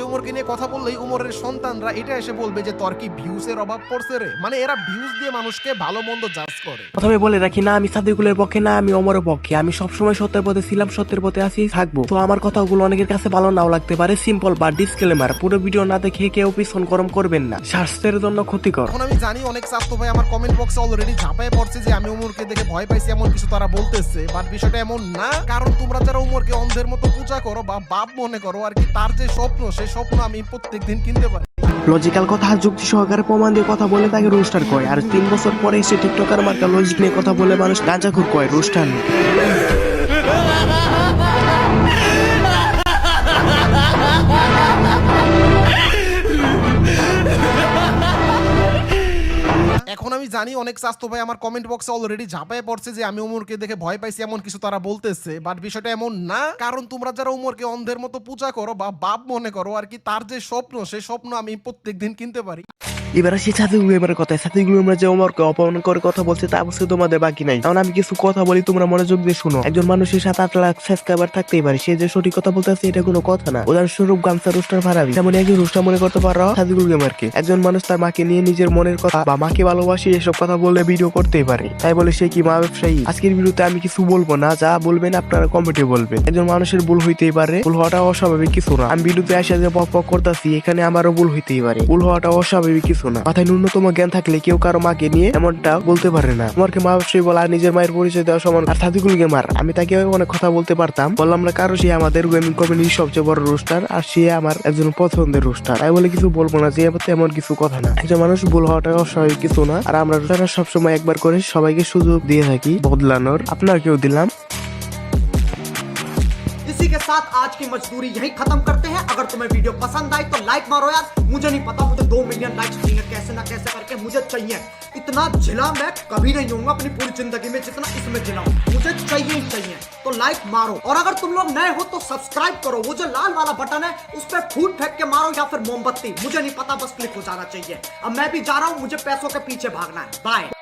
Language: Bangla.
উমরকে নিয়ে কথা বললেই উমরের সন্তানরা এটা এসে বলবে যে তোর কি ভিউজের অভাব পড়ছে রে। মানে এরা ভিউজ দিয়ে মানুষকে ভালো মন্দ জাজ করে। প্রথমে বলে রাখি না আমি সাদিকুলের পক্ষে না আমি ওমরের পক্ষে, আমি সবসময় সত্যের পথে ছিলাম, সত্যের পথে আছি, থাকবো। তো আমার কথাগুলো অনেকের কাছে ভালো নাও লাগতে পারে, সিম্পল বা ডিসক্লেমার, পুরো ভিডিও না দেখে কেউ পিছন গরম করবেন না, স্বাস্থ্যের জন্য ক্ষতিকর। এখন আমি জানি অনেক স্বাস্থ্য ভাই আমার কমেন্ট বক্সে অলরেডি ঝাঁপায় পড়ছে যে আমি উমরকে দেখে ভয় পাইছি এমন কিছু তারা বলতেছে, বাট বিষয়টা এমন না। কারণ তোমরা যারা উমরকে অন্ধের মতো পূজা করো বা বাপ মনে করো আর কি, তার যে স্বপ্ন সেই স্বপ্ন আমি প্রত্যেকদিন কিনতে পারি। লজিক্যাল কথা আর যুক্তি সহকারে প্রমাণ দিয়ে কথা বলে তাকে রোস্টার কয়, আর 3 বছর পরে এসে টিকটকার মার্কা লজিক নিয়ে কথা বলে মানুষ গাঁজাখুর কয় রোস্টার। এখন আমি জানি অনেক স্বাস্থ্য ভাই আমার কমেন্ট বক্সে অলরেডি ঝাঁপায় পড়ছে যে আমি উমরকে দেখে ভয় পাইছি এমন কিছু তারা বলতেছে, বাট বিষয়টা এমন না। কারণ তোমরা যারা উমরকে অন্ধের মতো পূজা করো বা বাপ মনে করো আর কি, তার যে স্বপ্ন সেই স্বপ্ন আমি প্রত্যেকদিন কিনতে পারি। এবার আসি সাদিকুল গেমারের কথা। সাদিকুল গেমার যে ওমরকে অপমান করে কথা বলছে তা অবশ্যই তোমাদের বাকি নাই। কারণ আমি কিছু কথা বলি, তোমরা মনোযোগ দিয়ে শুনো। একজন মানুষের 7-8 লাখ সাবস্ক্রাইবার থাকতেই পারে, সে যে সঠিক কথা বলতেছে এটা কোনো কথা না। উদাহরণস্বরূপ গামছা রোস্টার ফারাবি, তেমন একজন রোস্টার মনে করতে পারো সাদিকুল গেমারকে। একজন মানুষ তার মাকে নিয়ে নিজের মনের কথা বা মাকে ভালোবাসি এসব কথা বললে ভিডিও করতেই পারে, তাই বলে সে কি মা ব্যবসায়ী? আজকের ভিডিওতে আমি কিছু বলবো না, যা বলবেন আপনারা কমেন্টে বলবেন। একজন মানুষের ভুল হইতেই পারে, ভুল হওয়াটা অস্বাভাবিক কিছু না। আমি ভিডিওতে আসা যে পক পক করতেছি এখানে আমারও ভুল হইতেই পারে, ভুল হওয়াটা অস্বাভাবিক কিছু না। মাথায় ন্যূনতম জ্ঞান থাকলে কেউ কারো মাকে নিয়ে এমনটা বলতে পারে না। তোমাকে মা ব্যবসায়ী বলা আর নিজের মায়ের পরিচয় দেওয়া সমান। আর সাদিকুল গেমার, আমি তাকে অনেক কথা বলতে পারতাম, বললাম না কারো, সে আমাদের গেমিং কমিউনিটির সবচেয়ে বড় রোস্টার আর সে আমার একজন পছন্দের রোস্টার, তাই বলে কিছু বলবো না যে এমন কিছু কথা না। একজন মানুষ ভুল হওয়াটা অস্বাভাবিক কিছু না। আর আমরা রোস্টাররা সবসময় একবার করে সবাইকে সুযোগ দিয়ে থাকি বদলানোর, আপনাকেও দিলাম। इसी के साथ आज की मजदूरी यही खत्म करते हैं। अगर तुम्हें वीडियो पसंद आई तो लाइक मारो यार। मुझे नहीं पता, मुझे 2 मिलियन लाइक्स चाहिए, कैसे ना कैसे करके मुझे चाहिए। इतना झिला मैं कभी नहीं होऊंगा अपनी पूरी जिंदगी में जितना इसमें झिला हूं। मुझे चाहिए ही चाहिए, तो लाइक मारो। और अगर तुम लोग नए हो तो सब्सक्राइब करो, वो जो लाल वाला बटन है उस पर फूट फेंक के मारो या फिर मोमबत्ती, मुझे नहीं पता, बस क्लिक हो जाना चाहिए। अब मैं भी जा रहा हूं, मुझे पैसों के पीछे भागना है। बाय।